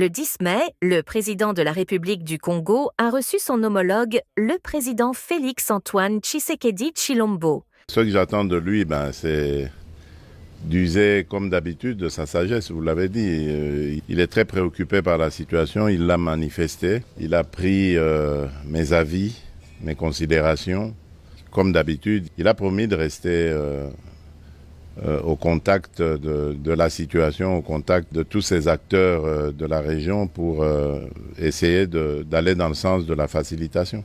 Le 10 mai, le président de la République du Congo a reçu son homologue, le président Félix-Antoine Tshisekedi Tshilombo. Ce que j'attends de lui, c'est d'user comme d'habitude de sa sagesse, vous l'avez dit. Il est très préoccupé par la situation, il l'a manifesté. Il a pris mes avis, mes considérations. Comme d'habitude, il a promis de rester au contact de la situation, au contact de tous ces acteurs de la région pour essayer d'aller dans le sens de la facilitation.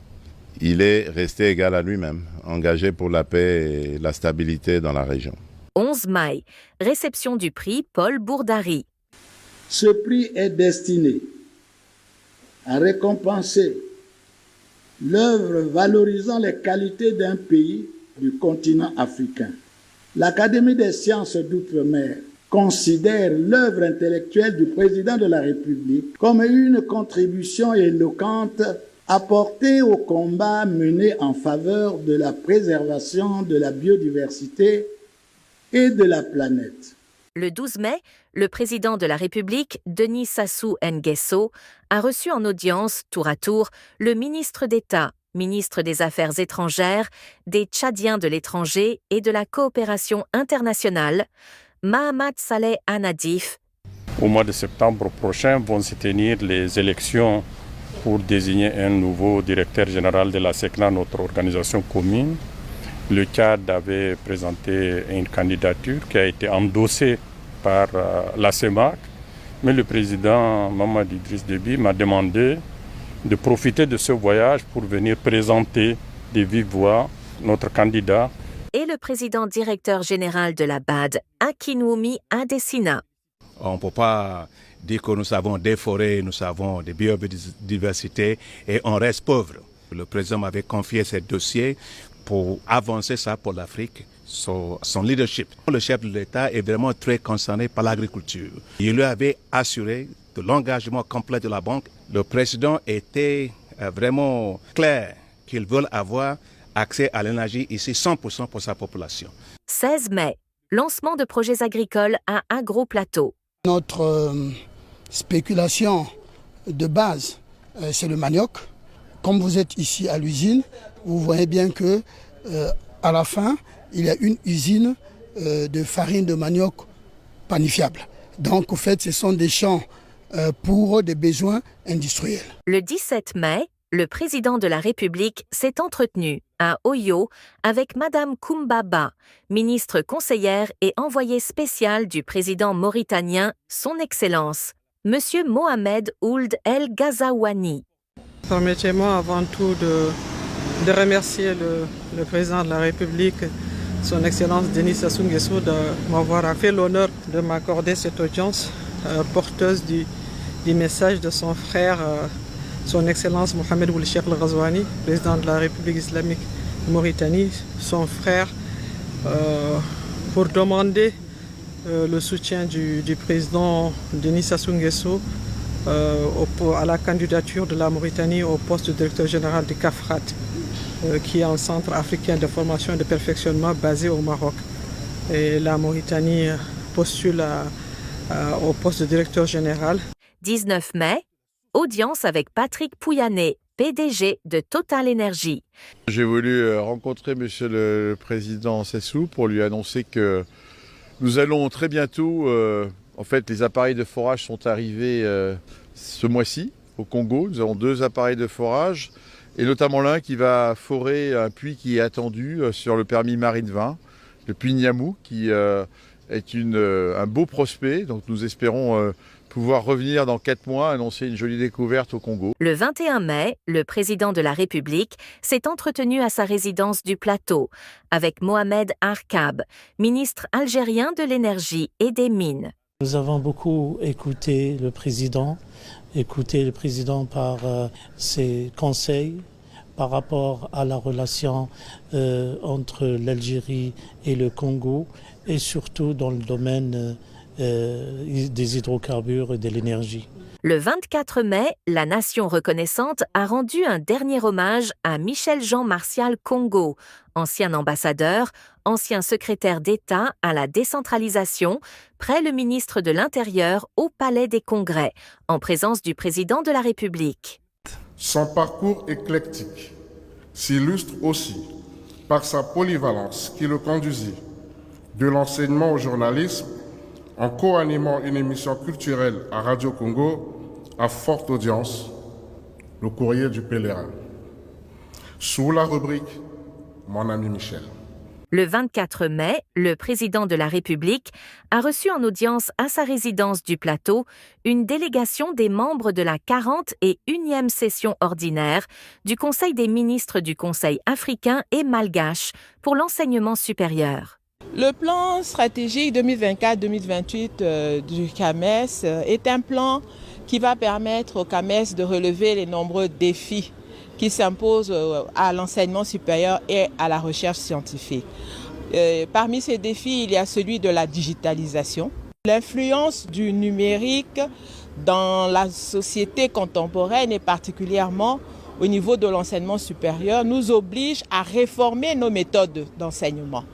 Il est resté égal à lui-même, engagé pour la paix et la stabilité dans la région. 11 mai, réception du prix Paul Bourdari. Ce prix est destiné à récompenser l'œuvre valorisant les qualités d'un pays du continent africain. L'Académie des sciences d'outre-mer considère l'œuvre intellectuelle du président de la République comme une contribution éloquente apportée au combat mené en faveur de la préservation de la biodiversité et de la planète. Le 12 mai, le président de la République, Denis Sassou Nguesso, a reçu en audience, tour à tour, le ministre d'État, ministre des Affaires étrangères, des Tchadiens de l'étranger et de la coopération internationale, Mahamat Saleh Anadif. Au mois de septembre prochain vont se tenir les élections pour désigner un nouveau directeur général de la SECNA, notre organisation commune. Le Tchad avait présenté une candidature qui a été endossée par la CEMAC, mais le président Mamadou Idriss Déby m'a demandé de profiter de ce voyage pour venir présenter de vive voix notre candidat. Et le président directeur général de la BAD, Akinwumi Adesina. On ne peut pas dire que nous avons des forêts, nous avons des biodiversités et on reste pauvre. Le président m'avait confié ce dossier pour avancer ça pour l'Afrique, son leadership. Le chef de l'État est vraiment très concerné par l'agriculture. Il lui avait assuré de l'engagement complet de la banque. Le président était vraiment clair qu'il veut avoir accès à l'énergie ici 100% pour sa population. 16 mai, lancement de projets agricoles à Agro-Plateau. Notre spéculation de base, c'est le manioc. Comme vous êtes ici à l'usine, vous voyez bien que à la fin, il y a une usine de farine de manioc panifiable. Donc, en fait, ce sont des champs pour des besoins industriels. Le 17 mai, le président de la République s'est entretenu à Oyo avec Madame Koumbaba, ministre conseillère et envoyée spéciale du président mauritanien, son Excellence, Monsieur Mohamed Ould El Ghazouani. Permettez-moi avant tout de remercier le président de la République, son Excellence Denis Sassou Nguesso, de m'avoir fait l'honneur de m'accorder cette audience porteuse du message de son frère, son Excellence Mohamed Ould El Ghazouani, président de la République islamique de Mauritanie, son frère, pour demander le soutien du président Denis Sassou Nguesso à la candidature de la Mauritanie au poste de directeur général du CAFRAT, qui est un centre africain de formation et de perfectionnement basé au Maroc. Et la Mauritanie postule au poste de directeur général. 19 mai, audience avec Patrick Pouyanné, PDG de Total Energy. J'ai voulu rencontrer Monsieur le Président Sassou pour lui annoncer que nous allons très bientôt, en fait les appareils de forage sont arrivés ce mois-ci au Congo. Nous avons 2 appareils de forage et notamment l'un qui va forer un puits qui est attendu sur le permis Marine 20, le puits Niamou, qui est un beau prospect. Donc nous espérons pouvoir revenir dans 4 mois, annoncer une jolie découverte au Congo. Le 21 mai, le président de la République s'est entretenu à sa résidence du Plateau avec Mohamed Arkab, ministre algérien de l'énergie et des mines. Nous avons beaucoup écouté le président par ses conseils par rapport à la relation entre l'Algérie et le Congo et surtout dans le domaine des hydrocarbures et de l'énergie. Le 24 mai, la nation reconnaissante a rendu un dernier hommage à Michel-Jean Martial Congo, ancien ambassadeur, ancien secrétaire d'État à la décentralisation, près le ministre de l'Intérieur au Palais des Congrès, en présence du président de la République. Son parcours éclectique s'illustre aussi par sa polyvalence qui le conduisit de l'enseignement au journalisme en co-animant une émission culturelle à Radio Congo à forte audience, le Courrier du Pèlerin, sous la rubrique « Mon ami Michel ». Le 24 mai, le président de la République a reçu en audience à sa résidence du Plateau une délégation des membres de la 41e session ordinaire du Conseil des ministres du Conseil africain et malgache pour l'enseignement supérieur. Le plan stratégique 2024-2028 du CAMES est un plan qui va permettre au CAMES de relever les nombreux défis qui s'imposent à l'enseignement supérieur et à la recherche scientifique. Parmi ces défis, il y a celui de la digitalisation. L'influence du numérique dans la société contemporaine et particulièrement au niveau de l'enseignement supérieur nous oblige à réformer nos méthodes d'enseignement.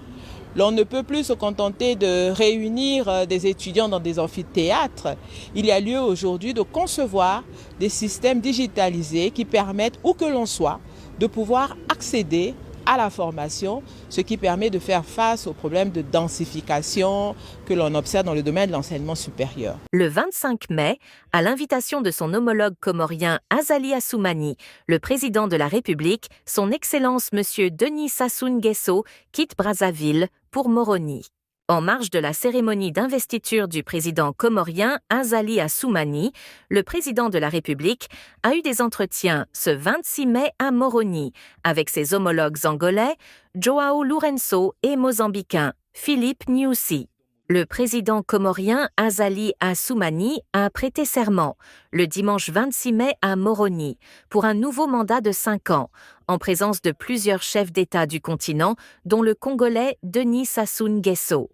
L'on ne peut plus se contenter de réunir des étudiants dans des amphithéâtres. Il y a lieu aujourd'hui de concevoir des systèmes digitalisés qui permettent, où que l'on soit, de pouvoir accéder à la formation, ce qui permet de faire face aux problèmes de densification que l'on observe dans le domaine de l'enseignement supérieur. Le 25 mai, à l'invitation de son homologue comorien Azali Assoumani, le président de la République, son Excellence M. Denis Sassou Nguesso quitte Brazzaville pour Moroni. En marge de la cérémonie d'investiture du président comorien Azali Assoumani, le président de la République a eu des entretiens ce 26 mai à Moroni avec ses homologues angolais Joao Lourenço et mozambicain Philippe Nyusi. Le président comorien Azali Assoumani a prêté serment le dimanche 26 mai à Moroni pour un nouveau mandat de 5 ans, en présence de plusieurs chefs d'État du continent, dont le Congolais Denis Sassou Nguesso.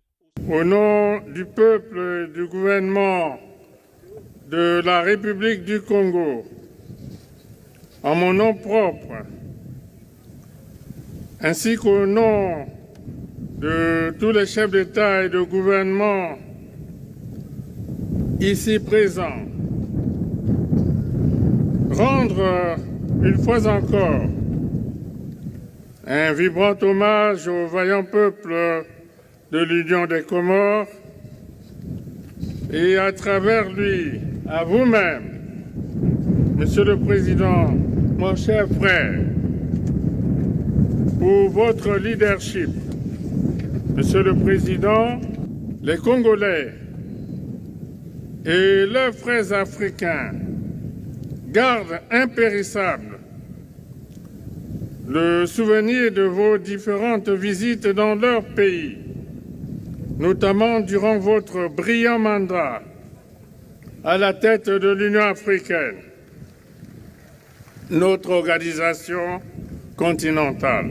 Au nom du peuple et du gouvernement de la République du Congo, en mon nom propre, ainsi qu'au nom de tous les chefs d'État et de gouvernement ici présents, rendre une fois encore un vibrant hommage au vaillant peuple de l'Union des Comores et à travers lui, à vous-même, Monsieur le Président, mon cher frère, pour votre leadership. Monsieur le Président, les Congolais et leurs frères africains gardent impérissable le souvenir de vos différentes visites dans leur pays, notamment durant votre brillant mandat à la tête de l'Union africaine, notre organisation continentale.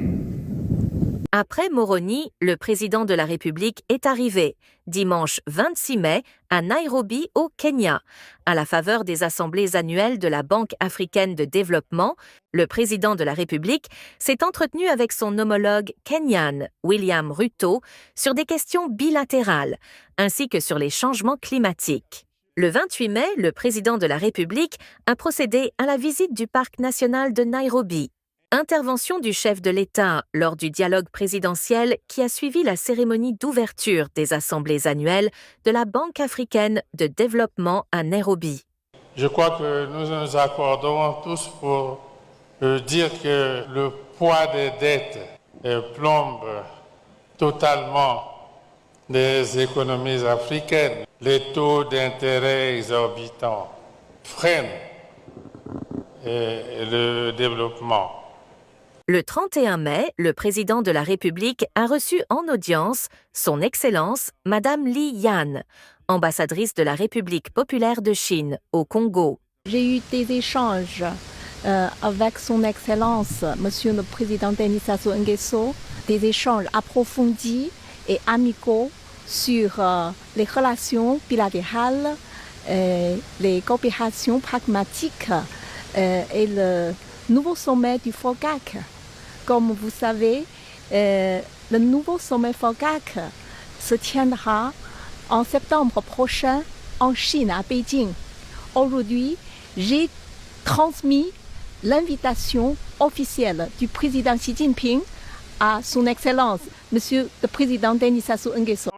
Après Moroni, le président de la République est arrivé, dimanche 26 mai, à Nairobi, au Kenya. À la faveur des assemblées annuelles de la Banque africaine de développement, le président de la République s'est entretenu avec son homologue kenyan, William Ruto, sur des questions bilatérales, ainsi que sur les changements climatiques. Le 28 mai, le président de la République a procédé à la visite du parc national de Nairobi. Intervention du chef de l'État lors du dialogue présidentiel qui a suivi la cérémonie d'ouverture des assemblées annuelles de la Banque africaine de développement à Nairobi. Je crois que nous nous accordons tous pour dire que le poids des dettes plombe totalement les économies africaines. Les taux d'intérêt exorbitants freinent le développement. Le 31 mai, le président de la République a reçu en audience son Excellence Madame Li Yan, ambassadrice de la République populaire de Chine au Congo. J'ai eu des échanges avec son Excellence, Monsieur le Président Denis Sassou Nguesso, des échanges approfondis et amicaux sur les relations bilatérales, les coopérations pragmatiques et le nouveau sommet du FOGAC. Comme vous savez, le nouveau sommet FOGAC se tiendra en septembre prochain en Chine, à Pékin. Aujourd'hui, j'ai transmis l'invitation officielle du président Xi Jinping à son Excellence, Monsieur le Président Denis Sassou Nguesso.